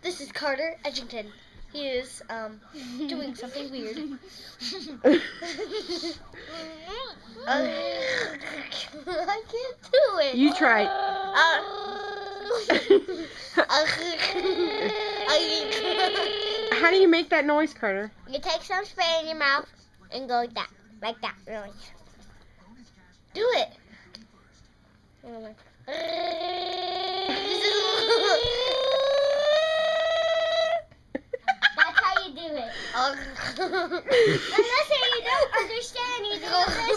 This is Carter Edgington. He is doing something weird. I can't do it. You try. How do you make that noise, Carter? You take some spray in your mouth and go like that, really. Do it. That's how you do it. Unless you don't understand, you do this.